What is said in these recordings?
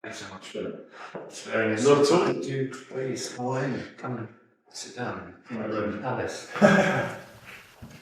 Thanks so much for sparing us. Not at all. Could you please call in? Come and sit down in Buckingham Palace.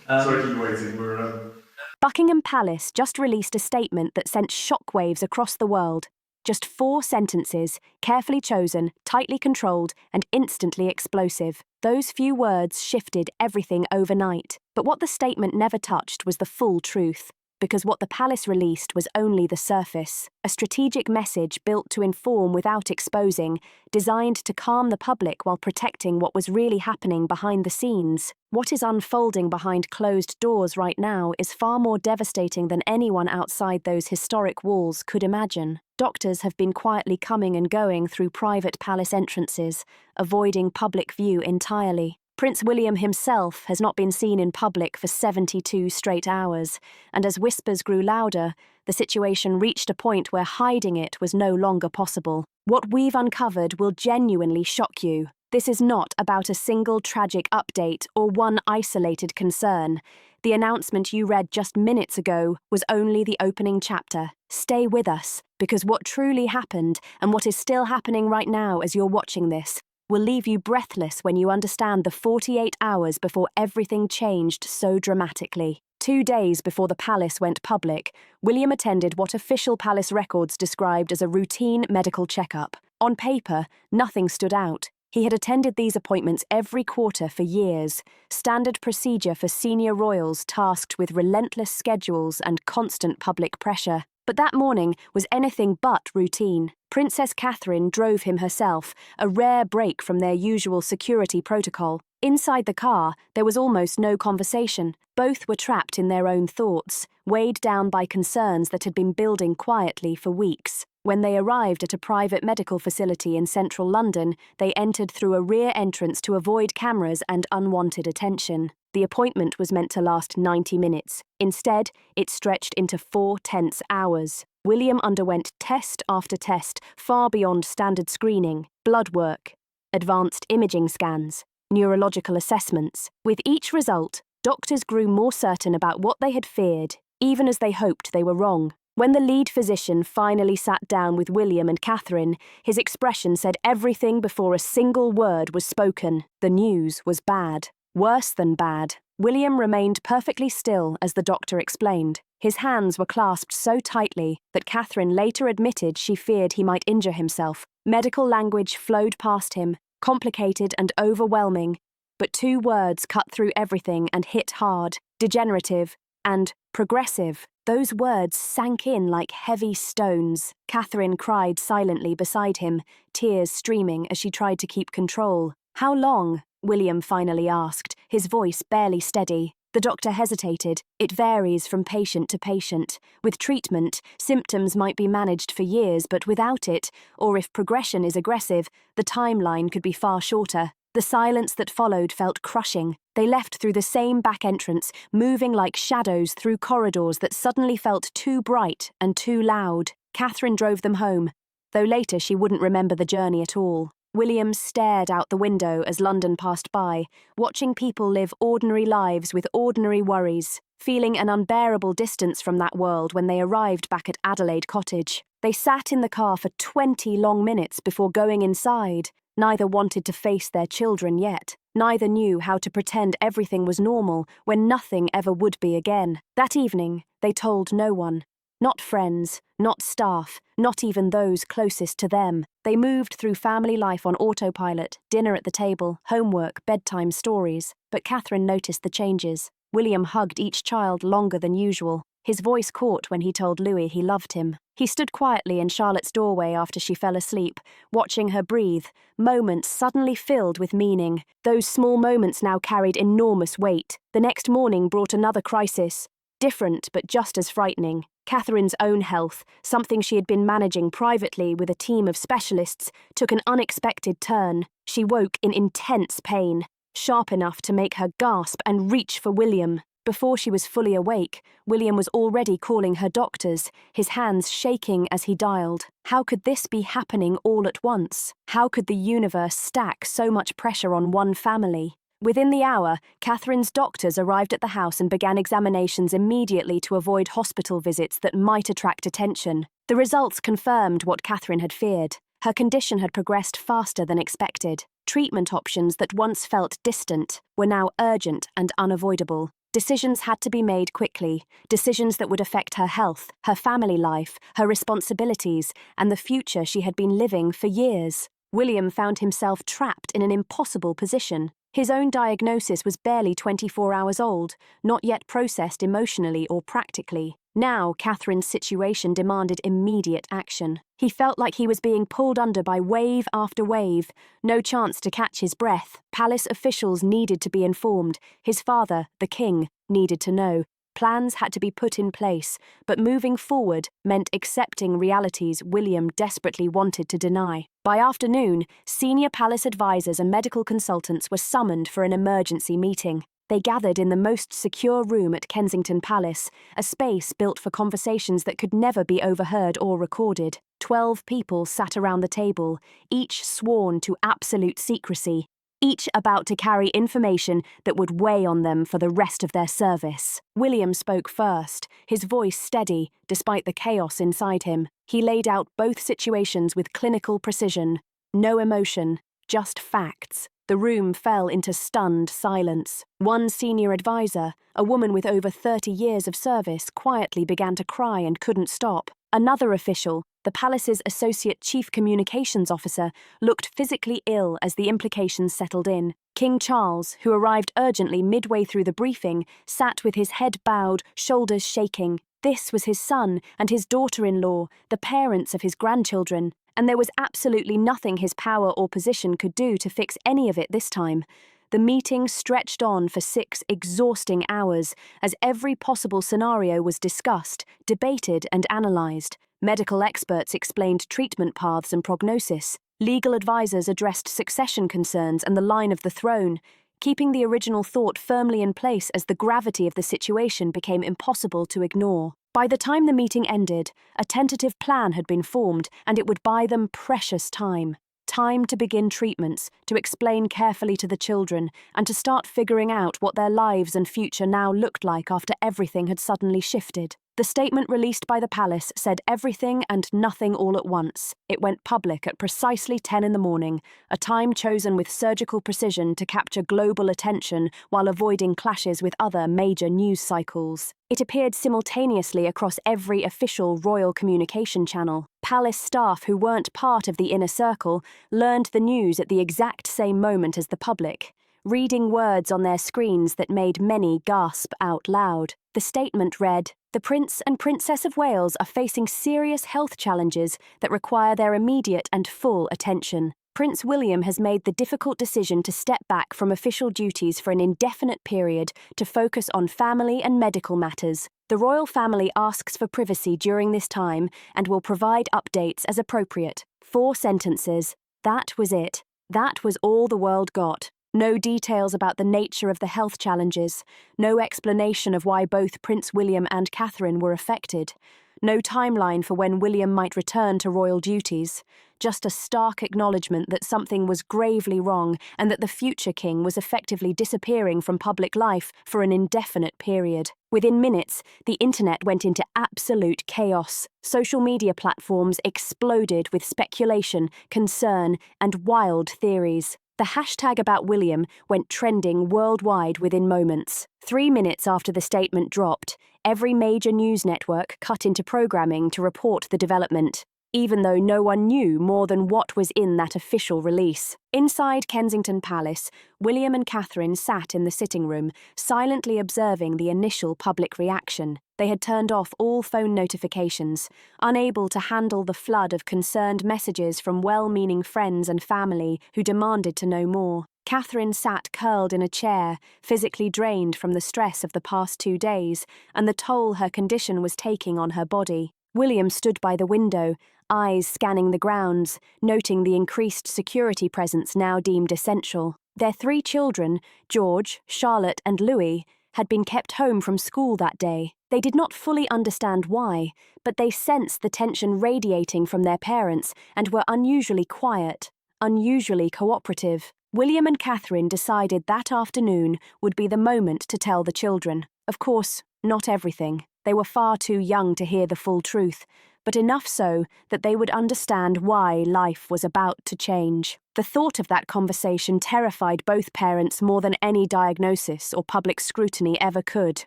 Sorry to keep you waiting. Buckingham Palace just released a statement that sent shockwaves across the world. Just 4 sentences, carefully chosen, tightly controlled, and instantly explosive. Those few words shifted everything overnight. But what the statement never touched was the full truth. Because what the palace released was only the surface, a strategic message built to inform without exposing, designed to calm the public while protecting what was really happening behind the scenes. What is unfolding behind closed doors right now is far more devastating than anyone outside those historic walls could imagine. Doctors have been quietly coming and going through private palace entrances, avoiding public view entirely. Prince William himself has not been seen in public for 72 straight hours, and as whispers grew louder, the situation reached a point where hiding it was no longer possible. What we've uncovered will genuinely shock you. This is not about a single tragic update or one isolated concern. The announcement you read just minutes ago was only the opening chapter. Stay with us, because what truly happened, and what is still happening right now as you're watching this, will leave you breathless when you understand the 48 hours before everything changed so dramatically. 2 days before the palace went public, William attended what official palace records described as a routine medical checkup. On paper, nothing stood out. He had attended these appointments every quarter for years, standard procedure for senior royals tasked with relentless schedules and constant public pressure. But that morning was anything but routine. Princess Catherine drove him herself, a rare break from their usual security protocol. Inside the car, there was almost no conversation. Both were trapped in their own thoughts, weighed down by concerns that had been building quietly for weeks. When they arrived at a private medical facility in central London, they entered through a rear entrance to avoid cameras and unwanted attention. The appointment was meant to last 90 minutes. Instead, it stretched into 4 tense hours. William underwent test after test, far beyond standard screening, blood work, advanced imaging scans, neurological assessments. With each result, doctors grew more certain about what they had feared, even as they hoped they were wrong. When the lead physician finally sat down with William and Catherine, his expression said everything before a single word was spoken. The news was bad. Worse than bad. William remained perfectly still as the doctor explained. His hands were clasped so tightly that Catherine later admitted she feared he might injure himself. Medical language flowed past him, complicated and overwhelming, but 2 words cut through everything and hit hard: degenerative and progressive. Those words sank in like heavy stones. Catherine cried silently beside him, tears streaming as she tried to keep control. "How long?" William finally asked, his voice barely steady. The doctor hesitated. It varies from patient to patient. With treatment, symptoms might be managed for years, but without it, or if progression is aggressive, the timeline could be far shorter. The silence that followed felt crushing. They left through the same back entrance, moving like shadows through corridors that suddenly felt too bright and too loud. Catherine drove them home, though later she wouldn't remember the journey at all. William stared out the window as London passed by, watching people live ordinary lives with ordinary worries, feeling an unbearable distance from that world when they arrived back at Adelaide Cottage. They sat in the car for 20 long minutes before going inside. Neither wanted to face their children yet. Neither knew how to pretend everything was normal when nothing ever would be again. That evening, they told no one. Not friends, not staff, not even those closest to them. They moved through family life on autopilot, dinner at the table, homework, bedtime stories. But Catherine noticed the changes. William hugged each child longer than usual. His voice caught when he told Louis he loved him. He stood quietly in Charlotte's doorway after she fell asleep, watching her breathe, moments suddenly filled with meaning. Those small moments now carried enormous weight. The next morning brought another crisis. Different, but just as frightening. Catherine's own health, something she had been managing privately with a team of specialists, took an unexpected turn. She woke in intense pain, sharp enough to make her gasp and reach for William. Before she was fully awake, William was already calling her doctors, his hands shaking as he dialed. How could this be happening all at once? How could the universe stack so much pressure on one family? Within the hour, Catherine's doctors arrived at the house and began examinations immediately to avoid hospital visits that might attract attention. The results confirmed what Catherine had feared. Her condition had progressed faster than expected. Treatment options that once felt distant were now urgent and unavoidable. Decisions had to be made quickly, decisions that would affect her health, her family life, her responsibilities, and the future she had been living for years. William found himself trapped in an impossible position. His own diagnosis was barely 24 hours old, not yet processed emotionally or practically. Now, Catherine's situation demanded immediate action. He felt like he was being pulled under by wave after wave. No chance to catch his breath. Palace officials needed to be informed. His father, the king, needed to know. Plans had to be put in place, but moving forward meant accepting realities William desperately wanted to deny. By afternoon, senior palace advisors and medical consultants were summoned for an emergency meeting. They gathered in the most secure room at Kensington Palace, a space built for conversations that could never be overheard or recorded. 12 people sat around the table, each sworn to absolute secrecy, each about to carry information that would weigh on them for the rest of their service. William spoke first, his voice steady, despite the chaos inside him. He laid out both situations with clinical precision. No emotion, just facts. The room fell into stunned silence. One senior advisor, a woman with over 30 years of service, quietly began to cry and couldn't stop. Another official, the palace's associate chief communications officer, looked physically ill as the implications settled in. King Charles, who arrived urgently midway through the briefing, sat with his head bowed, shoulders shaking. This was his son and his daughter-in-law, the parents of his grandchildren, and there was absolutely nothing his power or position could do to fix any of it this time. The meeting stretched on for 6 exhausting hours as every possible scenario was discussed, debated and analysed. Medical experts explained treatment paths and prognosis. Legal advisors addressed succession concerns and the line of the throne, keeping the original thought firmly in place as the gravity of the situation became impossible to ignore. By the time the meeting ended, a tentative plan had been formed, and it would buy them precious time. Time to begin treatments, to explain carefully to the children, and to start figuring out what their lives and future now looked like after everything had suddenly shifted. The statement released by the palace said everything and nothing all at once. It went public at precisely 10 in the morning, a time chosen with surgical precision to capture global attention while avoiding clashes with other major news cycles. It appeared simultaneously across every official royal communication channel. Palace staff who weren't part of the inner circle learned the news at the exact same moment as the public, reading words on their screens that made many gasp out loud. The statement read, "The Prince and Princess of Wales are facing serious health challenges that require their immediate and full attention. Prince William has made the difficult decision to step back from official duties for an indefinite period to focus on family and medical matters. The royal family asks for privacy during this time and will provide updates as appropriate." 4 sentences. That was it. That was all the world got. No details about the nature of the health challenges, no explanation of why both Prince William and Catherine were affected, no timeline for when William might return to royal duties, just a stark acknowledgement that something was gravely wrong and that the future king was effectively disappearing from public life for an indefinite period. Within minutes, the internet went into absolute chaos. Social media platforms exploded with speculation, concern, and wild theories. The hashtag about William went trending worldwide within moments. 3 minutes after the statement dropped, every major news network cut into programming to report the development, even though no one knew more than what was in that official release. Inside Kensington Palace, William and Catherine sat in the sitting room, silently observing the initial public reaction. They had turned off all phone notifications, unable to handle the flood of concerned messages from well-meaning friends and family who demanded to know more. Catherine sat curled in a chair, physically drained from the stress of the past 2 days and the toll her condition was taking on her body. William stood by the window, eyes scanning the grounds, noting the increased security presence now deemed essential. Their 3 children, George, Charlotte and Louis, had been kept home from school that day. They did not fully understand why, but they sensed the tension radiating from their parents and were unusually quiet, unusually cooperative. William and Catherine decided that afternoon would be the moment to tell the children. Of course, not everything. They were far too young to hear the full truth, but enough so that they would understand why life was about to change. The thought of that conversation terrified both parents more than any diagnosis or public scrutiny ever could.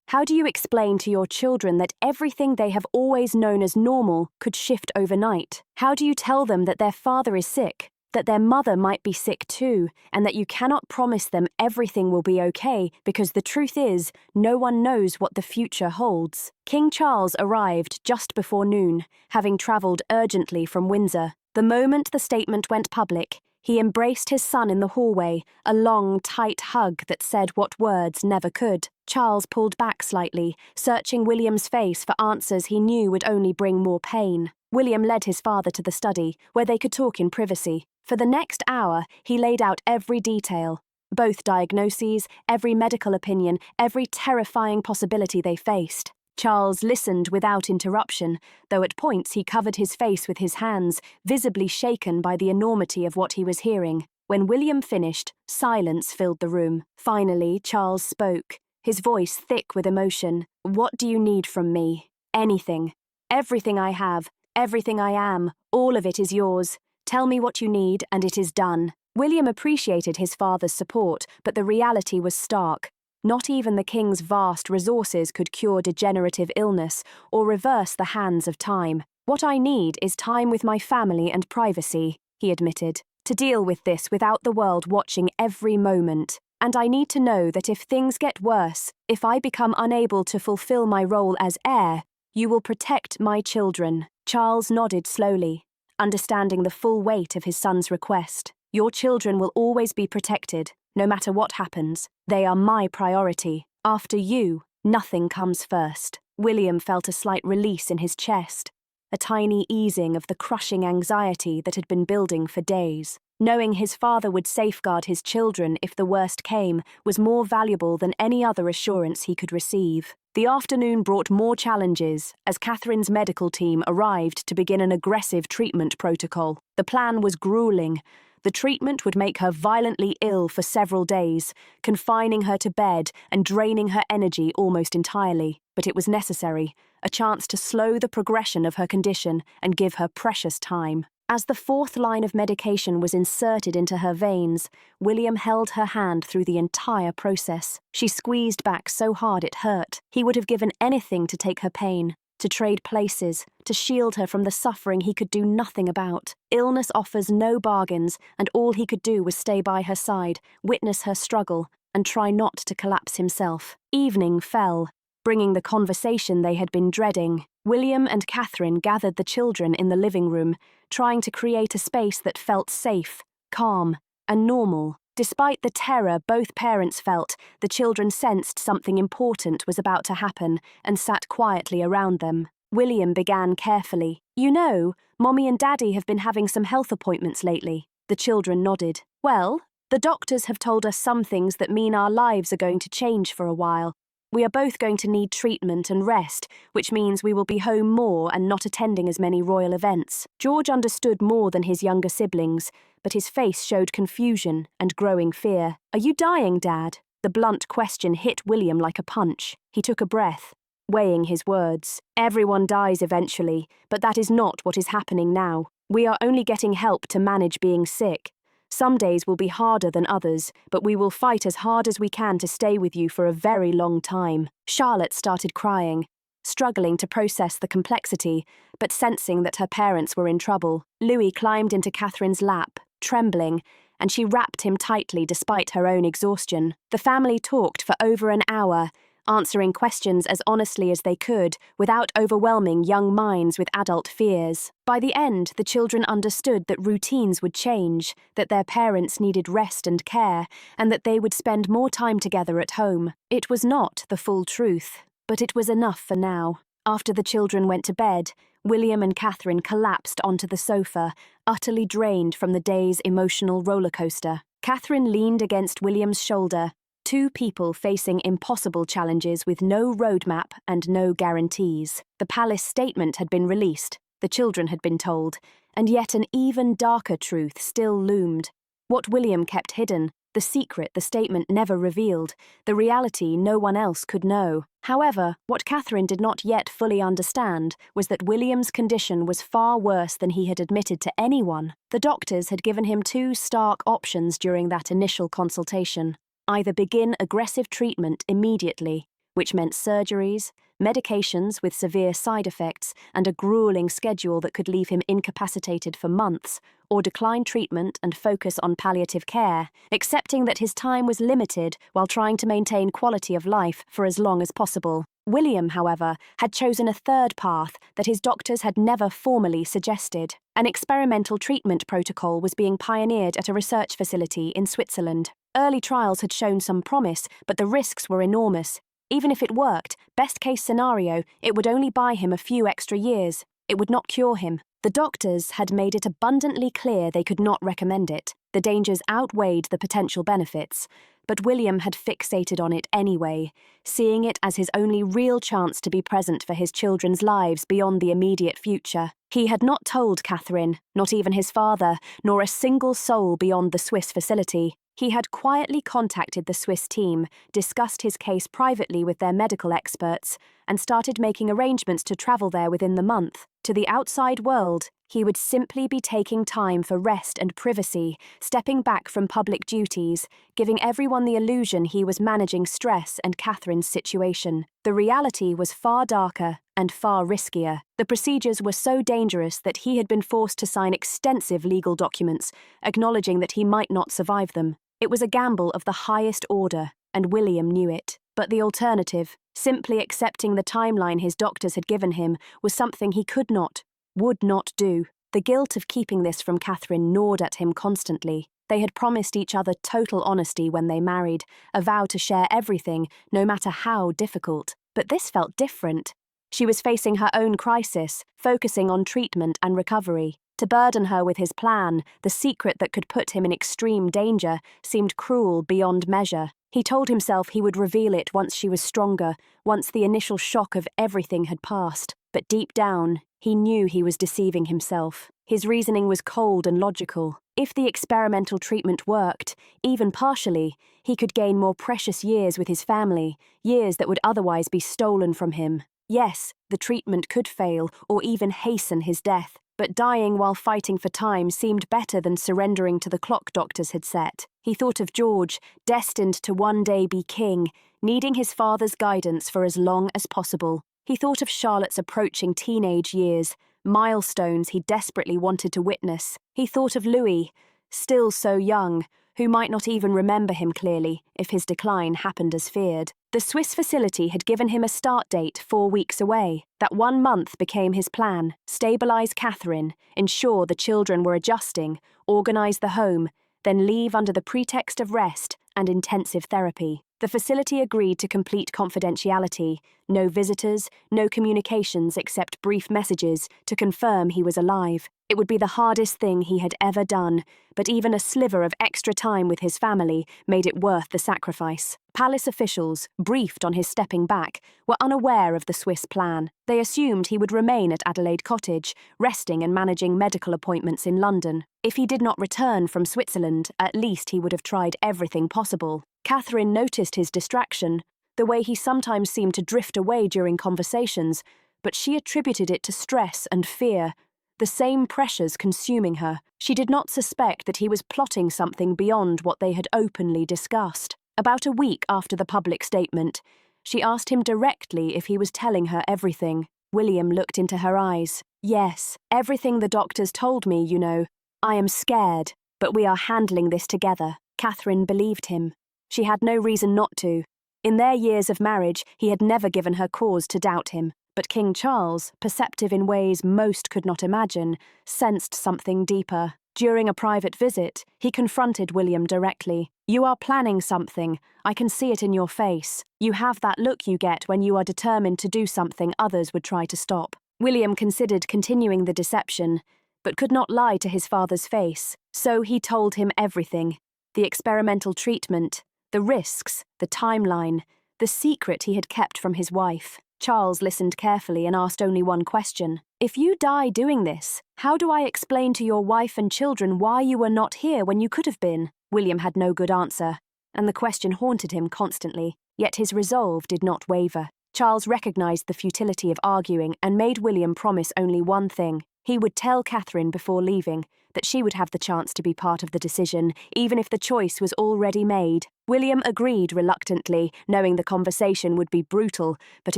How do you explain to your children that everything they have always known as normal could shift overnight? How do you tell them that their father is sick, that their mother might be sick too, and that you cannot promise them everything will be okay because the truth is, no one knows what the future holds? King Charles arrived just before noon, having travelled urgently from Windsor. The moment the statement went public, he embraced his son in the hallway, a long, tight hug that said what words never could. Charles pulled back slightly, searching William's face for answers he knew would only bring more pain. William led his father to the study, where they could talk in privacy. For the next hour, he laid out every detail. Both diagnoses, every medical opinion, every terrifying possibility they faced. Charles listened without interruption, though at points he covered his face with his hands, visibly shaken by the enormity of what he was hearing. When William finished, silence filled the room. Finally, Charles spoke, his voice thick with emotion. "What do you need from me? Anything. Everything I have, everything I am, all of it is yours. Tell me what you need, and it is done." William appreciated his father's support, but the reality was stark. Not even the king's vast resources could cure degenerative illness or reverse the hands of time. "What I need is time with my family and privacy," he admitted, "to deal with this without the world watching every moment. And I need to know that if things get worse, if I become unable to fulfill my role as heir, you will protect my children." Charles nodded slowly, understanding the full weight of his son's request. "Your children will always be protected, no matter what happens. They are my priority. After you, nothing comes first." William felt a slight release in his chest, a tiny easing of the crushing anxiety that had been building for days. Knowing his father would safeguard his children if the worst came was more valuable than any other assurance he could receive. The afternoon brought more challenges as Catherine's medical team arrived to begin an aggressive treatment protocol. The plan was grueling. The treatment would make her violently ill for several days, confining her to bed and draining her energy almost entirely. But it was necessary, a chance to slow the progression of her condition and give her precious time. As the fourth line of medication was inserted into her veins, William held her hand through the entire process. She squeezed back so hard it hurt. He would have given anything to take her pain, to trade places, to shield her from the suffering he could do nothing about. Illness offers no bargains, and all he could do was stay by her side, witness her struggle, and try not to collapse himself. Evening fell, bringing the conversation they had been dreading. William and Catherine gathered the children in the living room, trying to create a space that felt safe, calm, and normal. Despite the terror both parents felt, the children sensed something important was about to happen and sat quietly around them. William began carefully. "You know, Mommy and Daddy have been having some health appointments lately." The children nodded. "Well, the doctors have told us some things that mean our lives are going to change for a while. We are both going to need treatment and rest, which means we will be home more and not attending as many royal events." George understood more than his younger siblings, but his face showed confusion and growing fear. "Are you dying, Dad?" The blunt question hit William like a punch. He took a breath, weighing his words. "Everyone dies eventually, but that is not what is happening now. We are only getting help to manage being sick. Some days will be harder than others, but we will fight as hard as we can to stay with you for a very long time." Charlotte started crying, struggling to process the complexity, but sensing that her parents were in trouble. Louis climbed into Catherine's lap, trembling, and she wrapped him tightly despite her own exhaustion. The family talked for over an hour, answering questions as honestly as they could, without overwhelming young minds with adult fears. By the end, the children understood that routines would change, that their parents needed rest and care, and that they would spend more time together at home. It was not the full truth, but it was enough for now. After the children went to bed, William and Catherine collapsed onto the sofa, utterly drained from the day's emotional roller coaster. Catherine leaned against William's shoulder, two people facing impossible challenges with no roadmap and no guarantees. The palace statement had been released, the children had been told, and yet an even darker truth still loomed. What William kept hidden, the secret the statement never revealed, the reality no one else could know. However, what Catherine did not yet fully understand was that William's condition was far worse than he had admitted to anyone. The doctors had given him two stark options during that initial consultation. Either begin aggressive treatment immediately, which meant surgeries, medications with severe side effects, and a grueling schedule that could leave him incapacitated for months, or decline treatment and focus on palliative care, accepting that his time was limited while trying to maintain quality of life for as long as possible. William, however, had chosen a third path that his doctors had never formally suggested. An experimental treatment protocol was being pioneered at a research facility in Switzerland. Early trials had shown some promise, but the risks were enormous. Even if it worked, best-case scenario, it would only buy him a few extra years. It would not cure him. The doctors had made it abundantly clear they could not recommend it. The dangers outweighed the potential benefits, but William had fixated on it anyway, seeing it as his only real chance to be present for his children's lives beyond the immediate future. He had not told Catherine, not even his father, nor a single soul beyond the Swiss facility. He had quietly contacted the Swiss team, discussed his case privately with their medical experts, and started making arrangements to travel there within the month. To the outside world, he would simply be taking time for rest and privacy, stepping back from public duties, giving everyone the illusion he was managing stress and Catherine's situation. The reality was far darker and far riskier. The procedures were so dangerous that he had been forced to sign extensive legal documents, acknowledging that he might not survive them. It was a gamble of the highest order, and William knew it. But the alternative, simply accepting the timeline his doctors had given him, was something he could not, would not do. The guilt of keeping this from Catherine gnawed at him constantly. They had promised each other total honesty when they married, a vow to share everything, no matter how difficult. But this felt different. She was facing her own crisis, focusing on treatment and recovery. To burden her with his plan, the secret that could put him in extreme danger, seemed cruel beyond measure. He told himself he would reveal it once she was stronger, once the initial shock of everything had passed. But deep down, he knew he was deceiving himself. His reasoning was cold and logical. If the experimental treatment worked, even partially, he could gain more precious years with his family, years that would otherwise be stolen from him. Yes, the treatment could fail or even hasten his death. But dying while fighting for time seemed better than surrendering to the clock doctors had set. He thought of George, destined to one day be king, needing his father's guidance for as long as possible. He thought of Charlotte's approaching teenage years, milestones he desperately wanted to witness. He thought of Louis, still so young, who might not even remember him clearly if his decline happened as feared. The Swiss facility had given him a start date 4 weeks away. That 1 month became his plan: stabilize Catherine, ensure the children were adjusting, organize the home, then leave under the pretext of rest and intensive therapy. The facility agreed to complete confidentiality, no visitors, no communications except brief messages to confirm he was alive. It would be the hardest thing he had ever done, but even a sliver of extra time with his family made it worth the sacrifice. Palace officials, briefed on his stepping back, were unaware of the Swiss plan. They assumed he would remain at Adelaide Cottage, resting and managing medical appointments in London. If he did not return from Switzerland, at least he would have tried everything possible. Catherine noticed his distraction, the way he sometimes seemed to drift away during conversations, but she attributed it to stress and fear, the same pressures consuming her. She did not suspect that he was plotting something beyond what they had openly discussed. About a week after the public statement, she asked him directly if he was telling her everything. William looked into her eyes. Yes, everything the doctors told me, you know. I am scared, but we are handling this together. Catherine believed him. She had no reason not to. In their years of marriage, he had never given her cause to doubt him. But King Charles, perceptive in ways most could not imagine, sensed something deeper. During a private visit, he confronted William directly. You are planning something. I can see it in your face. You have that look you get when you are determined to do something others would try to stop. William considered continuing the deception, but could not lie to his father's face. So he told him everything. The experimental treatment, the risks, the timeline, the secret he had kept from his wife. Charles listened carefully and asked only one question. If you die doing this, how do I explain to your wife and children why you were not here when you could have been? William had no good answer, and the question haunted him constantly, yet his resolve did not waver. Charles recognized the futility of arguing and made William promise only one thing. He would tell Catherine before leaving that she would have the chance to be part of the decision, even if the choice was already made. William agreed reluctantly, knowing the conversation would be brutal, but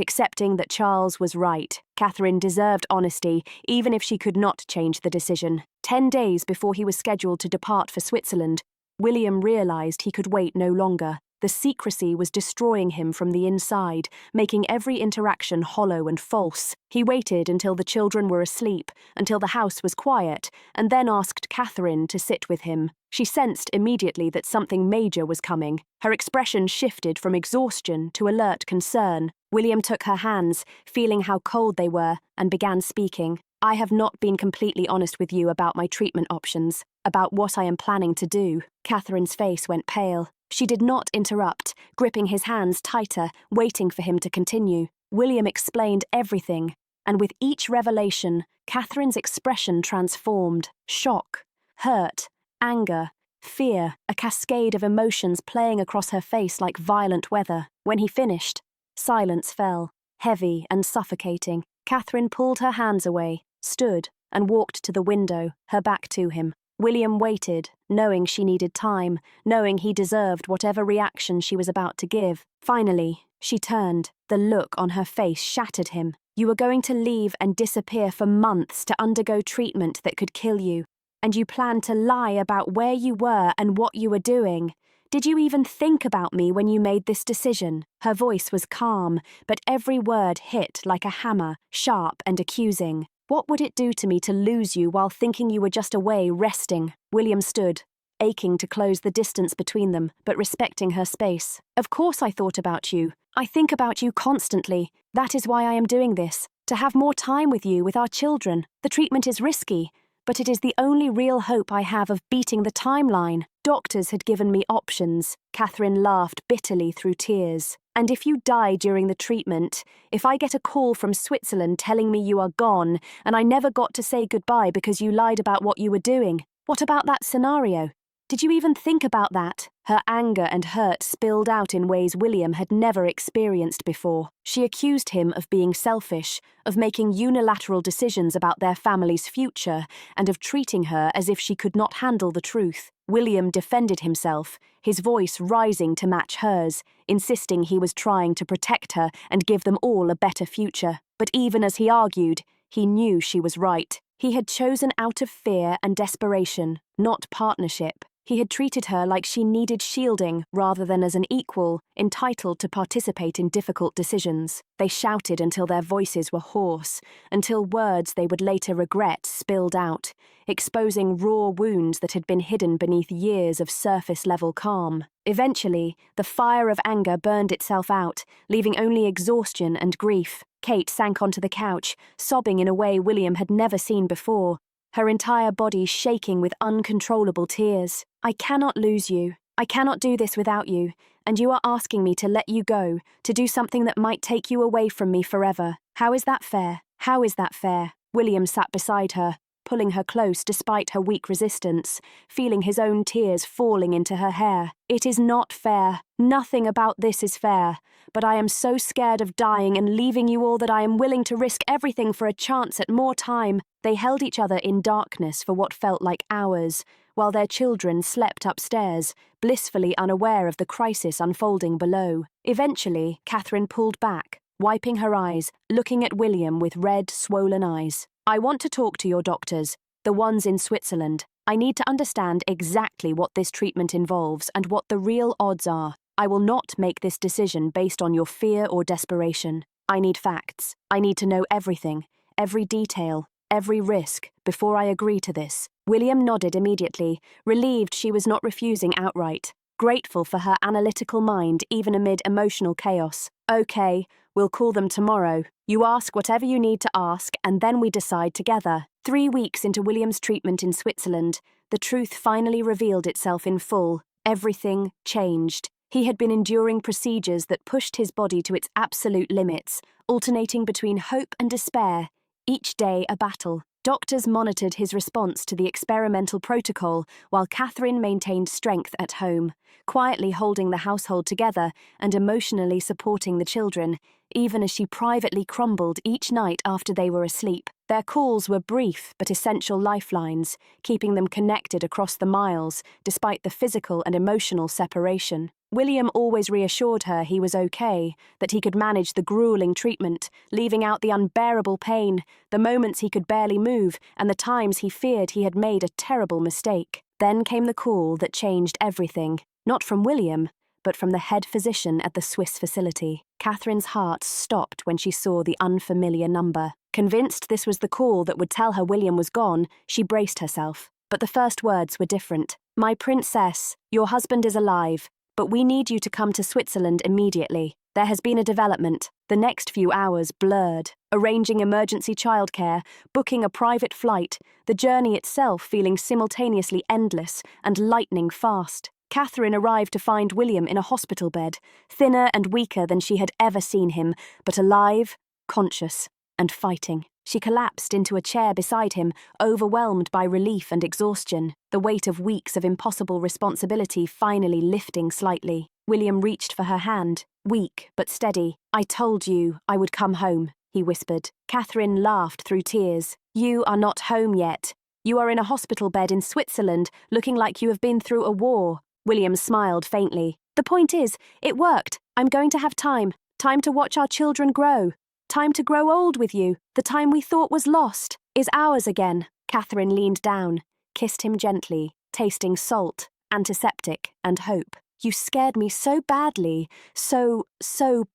accepting that Charles was right. Catherine deserved honesty, even if she could not change the decision. 10 days before he was scheduled to depart for Switzerland, William realized he could wait no longer. The secrecy was destroying him from the inside, making every interaction hollow and false. He waited until the children were asleep, until the house was quiet, and then asked Catherine to sit with him. She sensed immediately that something major was coming. Her expression shifted from exhaustion to alert concern. William took her hands, feeling how cold they were, and began speaking. I have not been completely honest with you about my treatment options, about what I am planning to do. Catherine's face went pale. She did not interrupt, gripping his hands tighter, waiting for him to continue. William explained everything, and with each revelation, Catherine's expression transformed. Shock, hurt, anger, fear, a cascade of emotions playing across her face like violent weather. When he finished, silence fell, heavy and suffocating. Catherine pulled her hands away, stood, and walked to the window, her back to him. William waited, knowing she needed time, knowing he deserved whatever reaction she was about to give. Finally, she turned. The look on her face shattered him. You were going to leave and disappear for months to undergo treatment that could kill you, and you planned to lie about where you were and what you were doing. Did you even think about me when you made this decision? Her voice was calm, but every word hit like a hammer, sharp and accusing. What would it do to me to lose you while thinking you were just away resting? William stood, aching to close the distance between them, but respecting her space. Of course I thought about you. I think about you constantly. That is why I am doing this, to have more time with you, with our children. The treatment is risky, but it is the only real hope I have of beating the timeline. Doctors had given me options. Catherine laughed bitterly through tears. And if you die during the treatment, if I get a call from Switzerland telling me you are gone, and I never got to say goodbye because you lied about what you were doing, what about that scenario? Did you even think about that? Her anger and hurt spilled out in ways William had never experienced before. She accused him of being selfish, of making unilateral decisions about their family's future, and of treating her as if she could not handle the truth. William defended himself, his voice rising to match hers, insisting he was trying to protect her and give them all a better future. But even as he argued, he knew she was right. He had chosen out of fear and desperation, not partnership. He had treated her like she needed shielding rather than as an equal, entitled to participate in difficult decisions. They shouted until their voices were hoarse, until words they would later regret spilled out, exposing raw wounds that had been hidden beneath years of surface-level calm. Eventually, the fire of anger burned itself out, leaving only exhaustion and grief. Kate sank onto the couch, sobbing in a way William had never seen before, her entire body shaking with uncontrollable tears. I cannot lose you. I cannot do this without you, and you are asking me to let you go, to do something that might take you away from me forever. How is that fair? How is that fair? William sat beside her, pulling her close despite her weak resistance, feeling his own tears falling into her hair. It is not fair. Nothing about this is fair. But I am so scared of dying and leaving you all that I am willing to risk everything for a chance at more time. They held each other in darkness for what felt like hours, while their children slept upstairs, blissfully unaware of the crisis unfolding below. Eventually, Catherine pulled back, wiping her eyes, looking at William with red, swollen eyes. I want to talk to your doctors, the ones in Switzerland. I need to understand exactly what this treatment involves and what the real odds are. I will not make this decision based on your fear or desperation. I need facts. I need to know everything, every detail, every risk, before I agree to this. William nodded immediately, relieved she was not refusing outright, grateful for her analytical mind even amid emotional chaos. Okay, we'll call them tomorrow. You ask whatever you need to ask, and then we decide together. 3 weeks into William's treatment in Switzerland, the truth finally revealed itself in full. Everything changed. He had been enduring procedures that pushed his body to its absolute limits, alternating between hope and despair, each day a battle. Doctors monitored his response to the experimental protocol while Catherine maintained strength at home, quietly holding the household together and emotionally supporting the children, even as she privately crumbled each night after they were asleep. Their calls were brief but essential lifelines, keeping them connected across the miles despite the physical and emotional separation. William always reassured her he was okay, that he could manage the grueling treatment, leaving out the unbearable pain, the moments he could barely move, and the times he feared he had made a terrible mistake. Then came the call that changed everything, not from William, but from the head physician at the Swiss facility. Catherine's heart stopped when she saw the unfamiliar number. Convinced this was the call that would tell her William was gone, she braced herself. But the first words were different. "My princess, your husband is alive, but we need you to come to Switzerland immediately. There has been a development." The next few hours blurred, arranging emergency childcare, booking a private flight, the journey itself feeling simultaneously endless and lightning fast. Catherine arrived to find William in a hospital bed, thinner and weaker than she had ever seen him, but alive, conscious, and fighting. She collapsed into a chair beside him, overwhelmed by relief and exhaustion, the weight of weeks of impossible responsibility finally lifting slightly. William reached for her hand, weak but steady. "I told you I would come home," he whispered. Catherine laughed through tears. "You are not home yet. You are in a hospital bed in Switzerland, looking like you have been through a war." William smiled faintly. "The point is, it worked. I'm going to have time. Time to watch our children grow. Time to grow old with you. The time we thought was lost is ours again." Catherine leaned down, kissed him gently, tasting salt, antiseptic, and hope. "You scared me so badly, so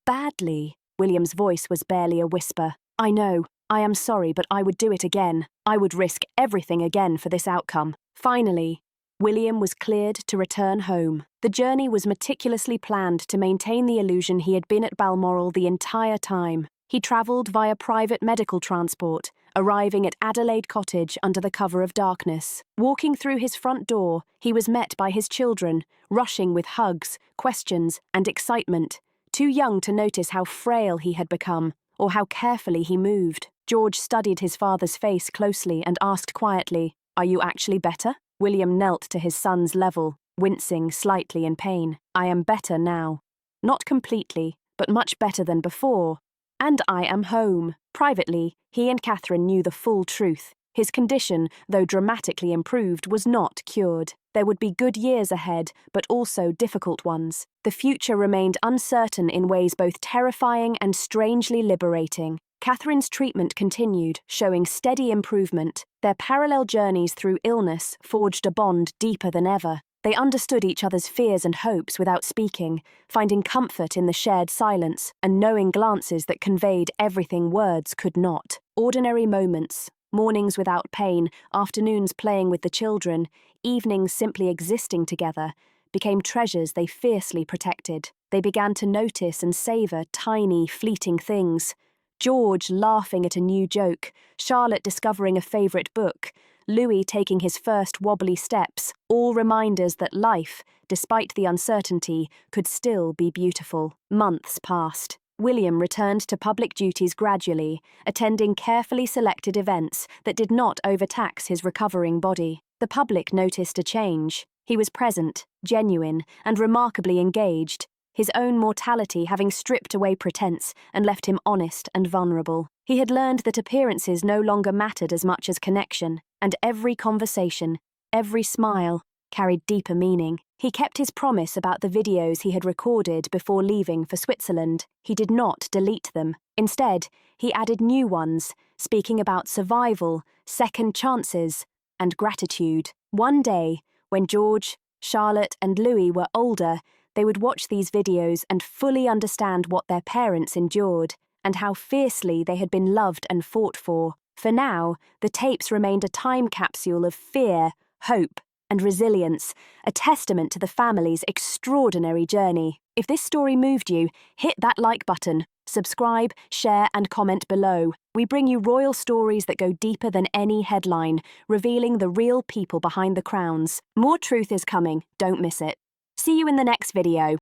badly." William's voice was barely a whisper. "I know. I am sorry, but I would do it again. I would risk everything again for this outcome." Finally, William was cleared to return home. The journey was meticulously planned to maintain the illusion he had been at Balmoral the entire time. He travelled via private medical transport, arriving at Adelaide Cottage under the cover of darkness. Walking through his front door, he was met by his children, rushing with hugs, questions, and excitement, too young to notice how frail he had become, or how carefully he moved. George studied his father's face closely and asked quietly, "Are you actually better?" William knelt to his son's level, wincing slightly in pain. "I am better now. Not completely, but much better than before. And I am home." Privately, he and Catherine knew the full truth. His condition, though dramatically improved, was not cured. There would be good years ahead, but also difficult ones. The future remained uncertain in ways both terrifying and strangely liberating. Catherine's treatment continued, showing steady improvement. Their parallel journeys through illness forged a bond deeper than ever. They understood each other's fears and hopes without speaking, finding comfort in the shared silence and knowing glances that conveyed everything words could not. Ordinary moments, mornings without pain, afternoons playing with the children, evenings simply existing together, became treasures they fiercely protected. They began to notice and savour tiny, fleeting things. George laughing at a new joke, Charlotte discovering a favourite book, Louis taking his first wobbly steps, all reminders that life, despite the uncertainty, could still be beautiful. Months passed. William returned to public duties gradually, attending carefully selected events that did not overtax his recovering body. The public noticed a change. He was present, genuine, and remarkably engaged, his own mortality having stripped away pretense and left him honest and vulnerable. He had learned that appearances no longer mattered as much as connection, and every conversation, every smile, carried deeper meaning. He kept his promise about the videos he had recorded before leaving for Switzerland. He did not delete them. Instead, he added new ones, speaking about survival, second chances, and gratitude. One day, when George, Charlotte, and Louis were older, they would watch these videos and fully understand what their parents endured, and how fiercely they had been loved and fought for. For now, the tapes remained a time capsule of fear, hope, and resilience, a testament to the family's extraordinary journey. If this story moved you, hit that like button, subscribe, share, and comment below. We bring you royal stories that go deeper than any headline, revealing the real people behind the crowns. More truth is coming, don't miss it. See you in the next video.